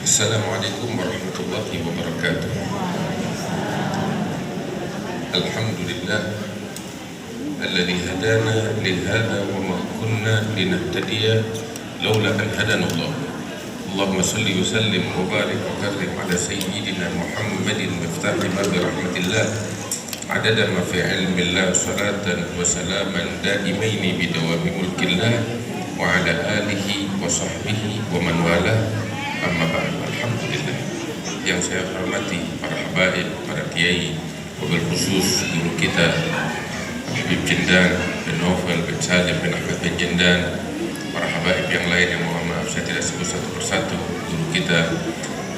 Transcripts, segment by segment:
Assalamualaikum warahmatullahi wabarakatuh. Alhamdulillah alladzi hadana lihada wa ma kunna linahtadiya laula an hadana Allah. Allahumma salli wa sallim wa barik wa karrim ala sayyidina Muhammadin miftahi babi rahmatillah adada ma fi ilmillah salatan wa salaman daimaini bidawami mulkillah wa ala alihi wa sahbihi wa man wala. Amma ba'd. Alhamdulillah, yang saya hormati para habaib, para kiai, wabil khusus guru kita Habib Jindan bin Novel bin Salim bin Ahmad bin Jindan, para habaib yang lain yang mohon maaf saya tidak sebut satu persatu, guru kita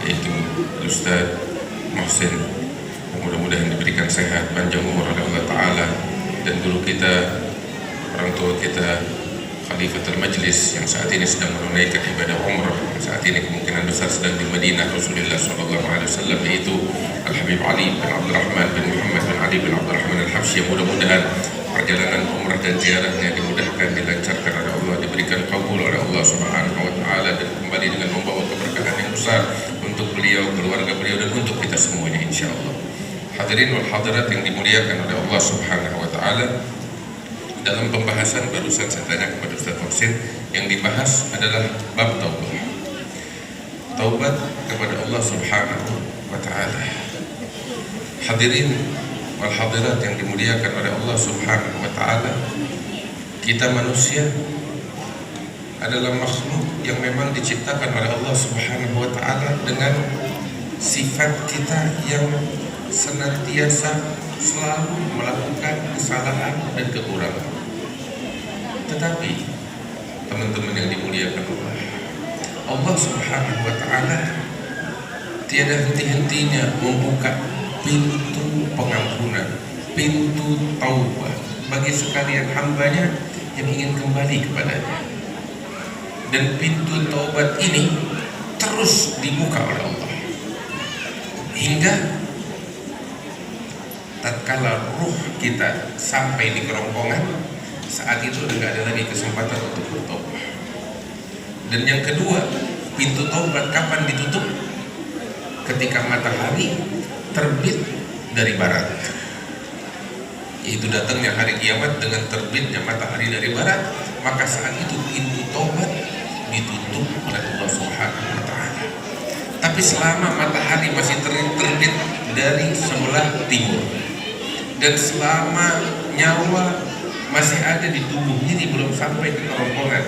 yaitu Ustaz Muhsin, mudah-mudahan diberikan sehat panjang umur oleh Allah Ta'ala, dan guru kita, orang tua kita Khalifatul Majlis yang saat ini sedang menunaikan ibadah umrah, yang saat ini kemungkinan besar sedang di Madinah Rasulullah SAW, yaitu Al-Habib Ali bin Abdurrahman bin Muhammad bin Ali bin Abdurrahman Al-Habsyi. Mudah-mudahan perjalanan umrah dan ziarahnya dimudahkan, dilancarkan oleh Allah, diberikan kabul oleh Allah Subhanahu wa Ta'ala, dan kembali dengan membawa keberkahan yang besar untuk beliau, keluarga beliau, dan untuk kita semuanya insyaallah. Hadirin wal hadirat yang dimuliakan oleh Allah Subhanahu wa Ta'ala, dalam pembahasan barusan saya tanya kepada Ustaz Muhsin, yang dibahas adalah bab taubat. Taubat kepada Allah Subhanahu wa Ta'ala. Hadirin wal hadirat yang dimuliakan oleh Allah Subhanahu wa Ta'ala, kita manusia adalah makhluk yang memang diciptakan oleh Allah Subhanahu wa Ta'ala dengan sifat kita yang senantiasa selalu melakukan kesalahan dan kekurangan. Tetapi teman-teman yang dimuliakan Allah Subhanahu wa Ta'ala tiada henti-hentinya membuka pintu pengampunan, pintu taubat bagi sekalian hambanya yang ingin kembali kepadanya. Dan pintu taubat ini terus dibuka oleh Allah hingga tatkala ruh kita sampai di kerongkongan, saat itu tidak ada lagi kesempatan untuk bertobat. Dan yang kedua, pintu taubat kapan ditutup? Ketika matahari terbit dari barat, yaitu datangnya hari kiamat dengan terbitnya matahari dari barat, maka saat itu pintu taubat ditutup oleh Allah Subhanahu wa Ta'ala. Tapi selama matahari masih terbit dari sebelah timur, dan selama nyawa masih ada di tubuh ini belum sampai ke kerongkongan,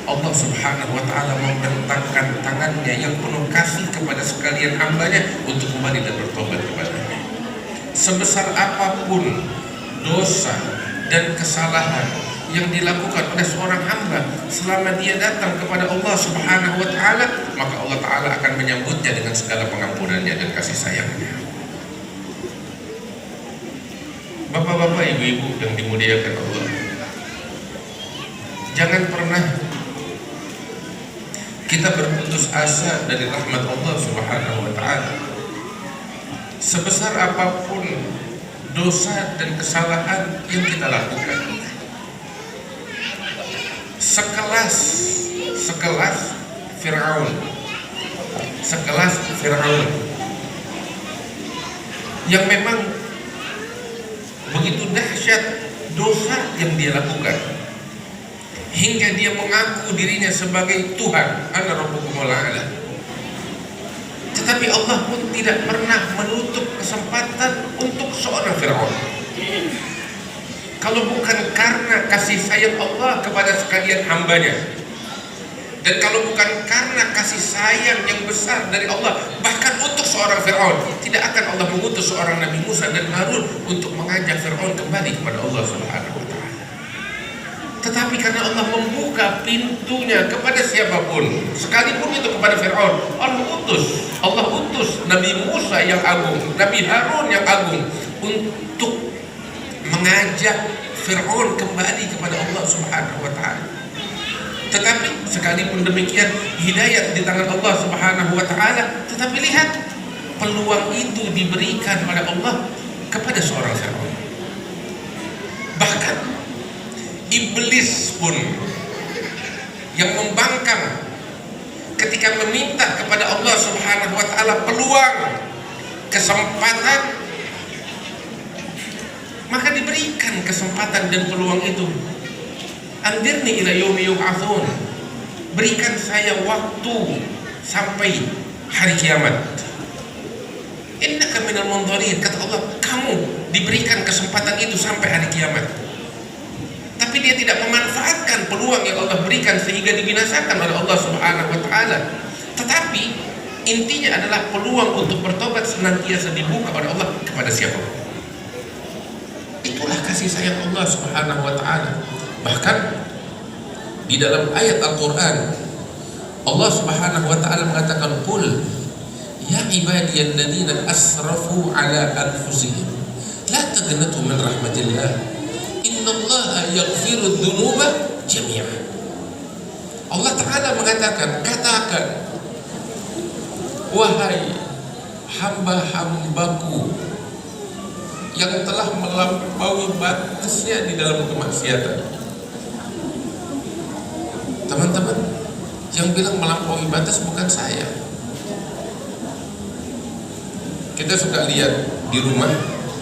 Allah Subhanahu wa Ta'ala membentangkan tangannya yang penuh kasih kepada sekalian hambanya untuk kembali dan bertobat kepadanya. Sebesar apapun dosa dan kesalahan yang dilakukan oleh seorang hamba, selama dia datang kepada Allah Subhanahu wa Ta'ala, maka Allah Ta'ala akan menyambutnya dengan segala pengampunannya dan kasih sayangnya. Bapak-bapak, ibu-ibu yang dimuliakan Allah, jangan pernah kita berputus asa dari rahmat Allah Subhanahu wa Ta'ala. Sebesar apapun dosa dan kesalahan yang kita lakukan, sekelas Fir'aun yang memang begitu dahsyat dosa yang dia lakukan hingga dia mengaku dirinya sebagai Tuhan, ana rabbukumul a'la. Tetapi Allah pun tidak pernah menutup kesempatan untuk seorang Fir'aun. Kalau bukan karena kasih sayang Allah kepada sekalian hambanya, dan kalau bukan karena kasih sayang yang besar dari Allah bahkan untuk seorang Fir'aun, tidak akan Allah mengutus seorang Nabi Musa dan Harun untuk mengajak Fir'aun kembali kepada Allah Subhanahu wa Ta'ala. Tetapi karena Allah membuka pintunya kepada siapapun, sekalipun itu kepada Fir'aun, Allah utus Nabi Musa yang agung, Nabi Harun yang agung untuk mengajak Fir'aun kembali kepada Allah Subhanahu wa Ta'ala. Tetapi sekalipun demikian, hidayat di tangan Allah Subhanahu wa Ta'ala, tetapi lihat, peluang itu diberikan oleh Allah kepada seorang Fir'aun. Bahkan iblis pun yang membangkang ketika meminta kepada Allah Allah Subhanahu wa ta'ala peluang, kesempatan, maka diberikan kesempatan dan peluang itu. Andirni ila yaumi yub'atsun, berikan saya waktu sampai hari kiamat. Innaka minal munzirin, kata Allah, kamu diberikan kesempatan itu sampai hari kiamat. Tapi dia tidak memanfaatkan peluang yang Allah berikan sehingga dibinasakan oleh Allah Subhanahu wa ta'ala. Tetapi intinya adalah peluang untuk bertobat senantiasa dibuka oleh Allah kepada siapapun. Itulah kasih sayang Allah Subhanahu wa ta'ala. Bahkan di dalam ayat Al-Quran Allah Subhanahu wa ta'ala mengatakan, qul ya ibadiyalladzina asrafu ala anfusihim la taqnatu min rahmatillah innallaha yaghfiru dzunuba jami'an. Allah Ta'ala mengatakan, katakan, wahai hamba-hambaku yang telah melampaui batasnya di dalam kemaksiatan. Teman-teman, yang bilang melampaui batas bukan saya. Kita suka lihat di rumah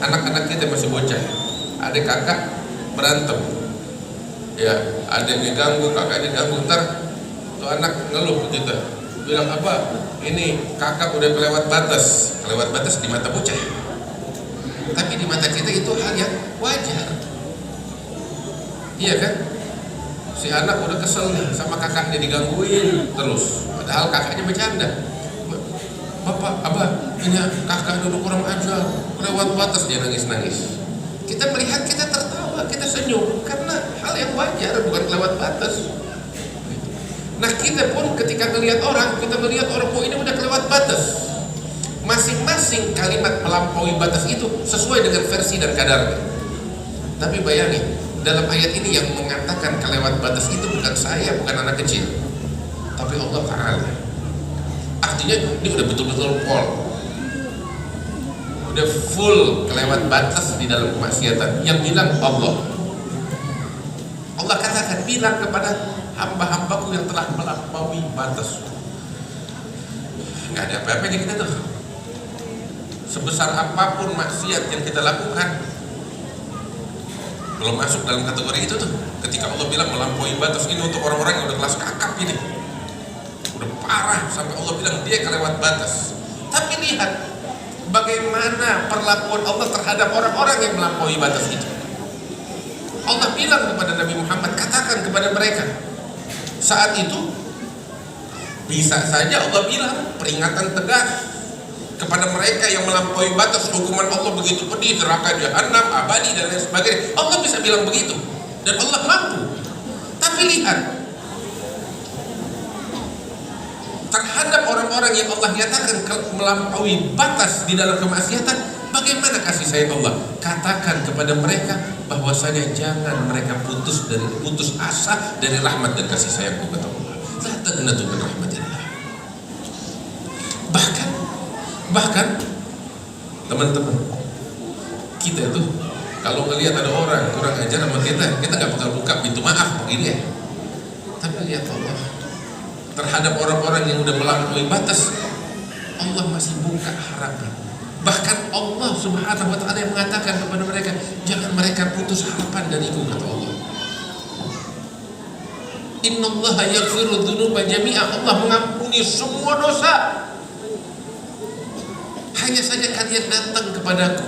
anak-anak kita masih bocah, ada kakak berantem, ya adiknya ganggu, kakaknya ganggu, ntar tuh anak ngeluh begitu, bilang apa, ini kakak udah kelewat batas di mata bocah, tapi di mata kita itu hal yang wajar, iya kan? Si anak udah kesel nih sama kakaknya digangguin terus, padahal kakaknya bercanda. Bapak, abah, ini kakak dulu kurang ajar, lewat batas, dia nangis-nangis. Kita melihat, kita tertawa, kita senyum, karena hal yang wajar, bukan lewat batas. Nah kita pun ketika melihat orang, kita melihat orang, oh ini udah kelewat batas. Masing-masing kalimat melampaui batas itu sesuai dengan versi dan kadarnya. Tapi bayangin, dalam ayat ini yang mengatakan kelewat batas itu bukan saya, bukan anak kecil, tapi Allah Ta'ala. Artinya dia udah betul-betul udah full kelewat batas di dalam kemaksiatan. Yang bilang Allah. Allah katakan, bilang kepada hamba-hambaku yang telah melampaui batas. Nggak ada apa-apanya kita tuh. Sebesar apapun maksiat yang kita lakukan, belum masuk dalam kategori itu tuh. Ketika Allah bilang melampaui batas, ini untuk orang-orang yang udah kelas kakap ini, udah parah, sampai Allah bilang dia kelewat batas. Tapi lihat bagaimana perlakuan Allah terhadap orang-orang yang melampaui batas itu. Allah bilang kepada Nabi Muhammad, katakan kepada mereka. Saat itu bisa saja Allah bilang peringatan tegas kepada mereka yang melampaui batas, hukuman Allah begitu pedih, neraka jahanam abadi dan lain sebagainya. Allah bisa bilang begitu dan Allah mampu. Tapi lihat terhadap orang-orang yang Allah nyatakan melampaui batas di dalam kemaksiatan, bagaimana kasih sayang Allah? Katakan kepada mereka bahwasanya jangan mereka putus asa dari rahmat dan kasih sayangku, kata Allah. La taqnatu min rahmatillah. Bahkan teman-teman, kita itu kalau ngelihat ada orang kurang ajar sama kita nggak bakal buka pintu maaf begini ya. Tapi lihat Allah terhadap orang-orang yang udah melampaui batas, Allah masih buka harapan. Bahkan Allah Subhanahu wa ta'ala yang mengatakan kepada mereka, jangan mereka putus harapan dariku, kata Allah. Innallaha yaghfiru dzunuba jami'a, Allah mengampuni semua dosa. Hanya saja kalian datang kepadaku,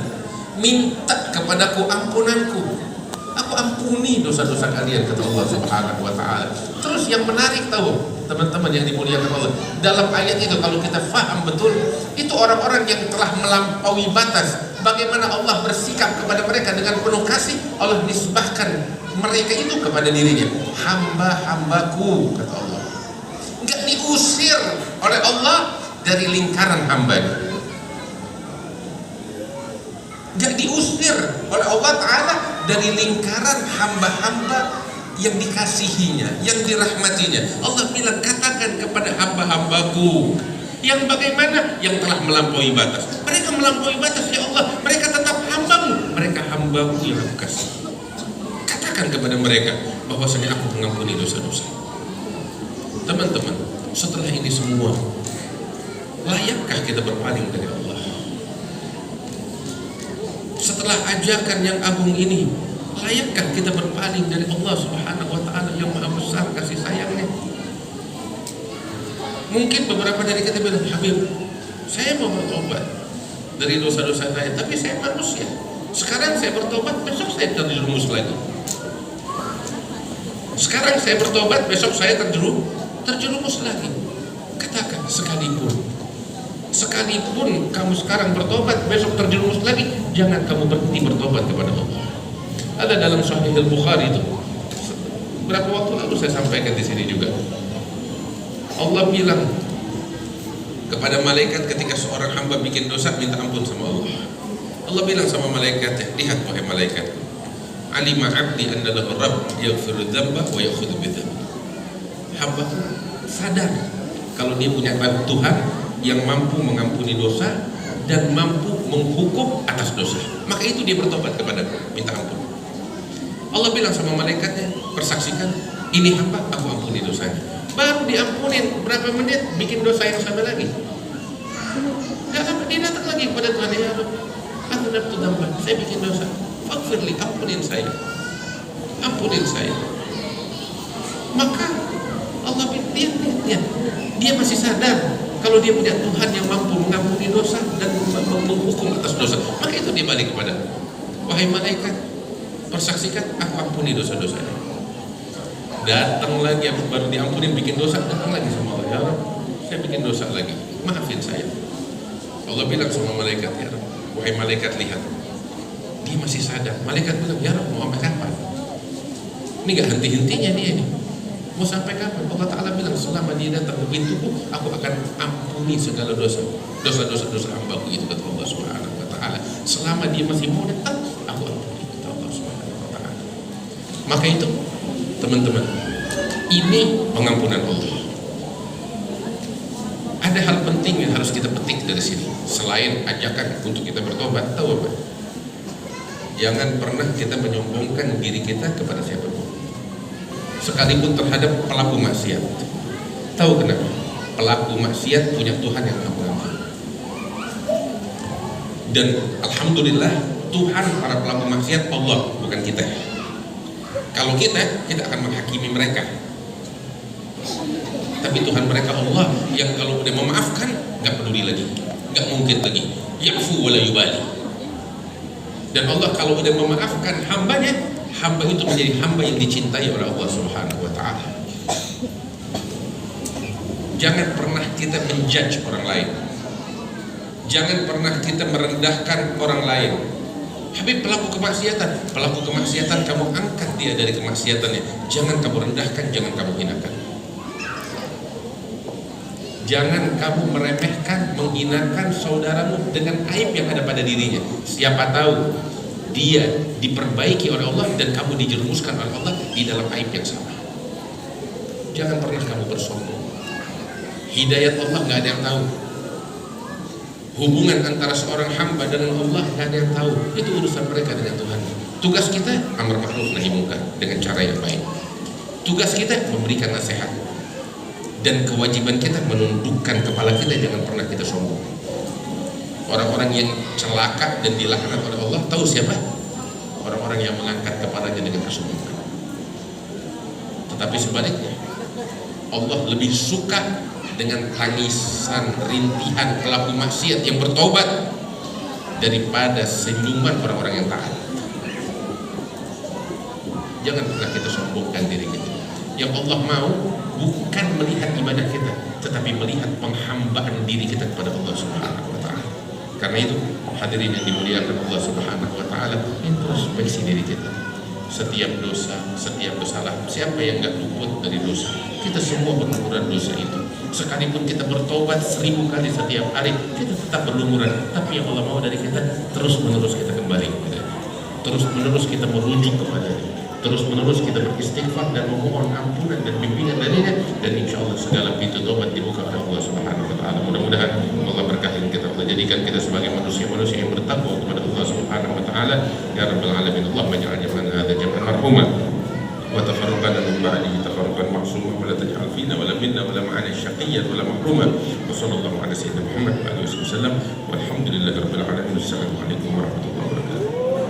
minta kepadaku ampunanku, aku ampuni dosa-dosa kalian, kata Allah Subhanahu wa ta'ala. Terus yang menarik tahu teman-teman yang dimuliakan Allah, dalam ayat itu kalau kita faham betul, itu orang-orang yang telah melampaui batas, bagaimana Allah bersikap kepada mereka dengan penuh kasih. Allah nisbahkan mereka itu kepada dirinya, hamba-hambaku, kata Allah. Enggak diusir oleh Allah dari lingkaran hambanya, enggak diusir oleh Allah Ta'ala dari lingkaran hamba-hamba yang dikasihinya, yang dirahmatinya. Allah bilang, katakan kepada hamba-hambaku yang bagaimana, yang telah melampaui batas. Mereka melampaui batas, ya Allah, mereka tetap hambamu, mereka hambamu yang aku kasih. Katakan kepada mereka bahwasanya aku mengampuni dosa-dosa. Teman-teman, setelah ini semua Layakkah kita berpaling dari Allah? Setelah ajakan yang agung ini, layakkah kita berpaling dari Allah Subhanahu wa Ta'ala yang maha besar kasih sayangnya? Mungkin beberapa dari kita bilang, Habib, saya mau bertobat dari dosa-dosa saya, tapi saya manusia. Sekarang saya bertobat, besok saya terjerumus lagi. Sekarang saya bertobat, besok saya terjerumus lagi. Katakan, sekalipun kamu sekarang bertobat, besok terjerumus lagi, jangan kamu berhenti bertobat kepada Allah. Ada dalam Sahih Al-Bukhari itu. Berapa waktu lalu saya sampaikan di sini juga. Allah bilang kepada malaikat ketika seorang hamba bikin dosa, minta ampun sama Allah. Allah bilang sama malaikatnya, lihat wahai malaikat, alima abdi anna lahu rabb yaghfiru dzamba wa ya'khudhu bidzambi. Hamba sadar kalau dia punya Tuhan yang mampu mengampuni dosa dan mampu menghukum atas dosa, maka itu dia bertobat kepadaku, minta ampun. Allah bilang sama malaikatnya, persaksikan, ini hamba, aku ampuni dosanya. Baru diampunin berapa menit, bikin dosa yang sama lagi. Gak lama dia datang lagi kepada Tuhan, ya Rabb, aku nafsu dzamba, saya bikin dosa, faghfirli, ampunin saya. Maka Allah lihat, dia masih sadar kalau dia punya Tuhan yang mampu mengampuni dosa dan menghukum atas dosa. Maka itu dia balik kepada, wahai malaikat, persaksikan, aku ampuni dosa-dosanya. Datang lagi, baru diampunin bikin dosa, datang lagi sama Allah, ya Rabb, saya bikin dosa lagi, maafin saya. Allah bilang sama malaikat, ya Rabb, wahai malaikat, lihat, dia masih sadar. Malaikat bilang, ya Rabb, mau sampai kapan? Ini gak henti-hentinya dia ini. Mau sampai kapan? Allah Ta'ala bilang, selama dia datang ke pintuku, aku akan ampuni segala dosa hambaku, itu kata Allah Subhanahu wa Ta'ala. Selama dia masih mau datang, aku ampuni, kata Allah Subhanahu wa Ta'ala. Maka itu, teman-teman, ini pengampunan Allah. Ada hal penting yang harus kita petik dari sini. Selain ajakan untuk kita bertobat, tahu apa? Jangan pernah kita menyombongkan diri kita kepada siapapun, sekalipun terhadap pelaku maksiat. Tahu kenapa? Pelaku maksiat punya Tuhan yang maha pengampun. Dan alhamdulillah, Tuhan para pelaku maksiat Allah, bukan kita. Kalau kita akan menghakimi mereka. Tapi Tuhan mereka Allah yang kalau udah memaafkan, gak peduli lagi, gak mungkin lagi. Ya'fu wa la yubali. Dan Allah kalau udah memaafkan hambanya, hamba itu menjadi hamba yang dicintai oleh Allah Subhanahu wa Ta'ala. Jangan pernah kita menjudge orang lain. Jangan pernah kita merendahkan orang lain. Habib pelaku kemaksiatan kamu angkat dia dari kemaksiatannya. Jangan kamu rendahkan, jangan kamu hinakan. Jangan kamu meremehkan, menghinakan saudaramu dengan aib yang ada pada dirinya. Siapa tahu dia diperbaiki oleh Allah dan kamu dijerumuskan oleh Allah di dalam aib yang sama. Jangan pernah kamu bersombong. Hidayat Allah gak ada yang tahu. Hubungan antara seorang hamba dengan Allah gak ada yang tahu. Itu urusan mereka dengan Tuhan. Tugas kita amar ma'ruf nahi munkar dengan cara yang baik. Tugas kita memberikan nasihat. Dan kewajiban kita menundukkan kepala kita, jangan pernah kita sombong. Orang-orang yang celaka dan dilaknat oleh Allah, tahu siapa? Orang-orang yang mengangkat kepalanya dengan kesombongan. Tetapi sebaliknya, Allah lebih suka dengan tangisan, rintihan pelaku maksiat yang bertobat daripada senyuman orang-orang yang taat. Jangan pernah kita sombongkan diri kita. Yang Allah mau bukan melihat ibadah kita, tetapi melihat penghambaan diri kita kepada Allah Subhanahu wa Ta'ala. Karena itu, hadirin yang dimuliakan Allah Subhanahu wa Ta'ala, introspeksi diri kita. Setiap dosa, setiap kesalahan, siapa yang gak luput dari dosa? Kita semua berlumuran dosa itu. Sekalipun kita bertobat 1000 kali setiap hari, kita tetap berlumuran. Tapi yang Allah mau dari kita, terus menerus kita kembali kepada Dia. Terus menerus kita merujuk kepada Dia. Terus menerus kita beristighfar dan memohon ampunan dan bimbingan darinya, dan insya Allah segala pintu tobat dibuka oleh Allah Subhanahu wa Ta'ala. Mudah-mudahan Allah berkahi kita, Allah jadikan kita sebagai manusia-manusia yang bertakwa kepada Allah Subhanahu wa Ta'ala. Ya Rabbal Alamin, Allah menja'al jam'an hadza jam'an marhuma wa tafarraqana min ba'dihi tafarruqan mahsura. معصوما ولا تجعل فينا ولا منا ولا معنا شقيا ولا محروما وصلى الله على سيدنا محمد وعلى اله وسلم والحمد لله رب العالمين. والسلام عليكم ورحمه الله وبركاته.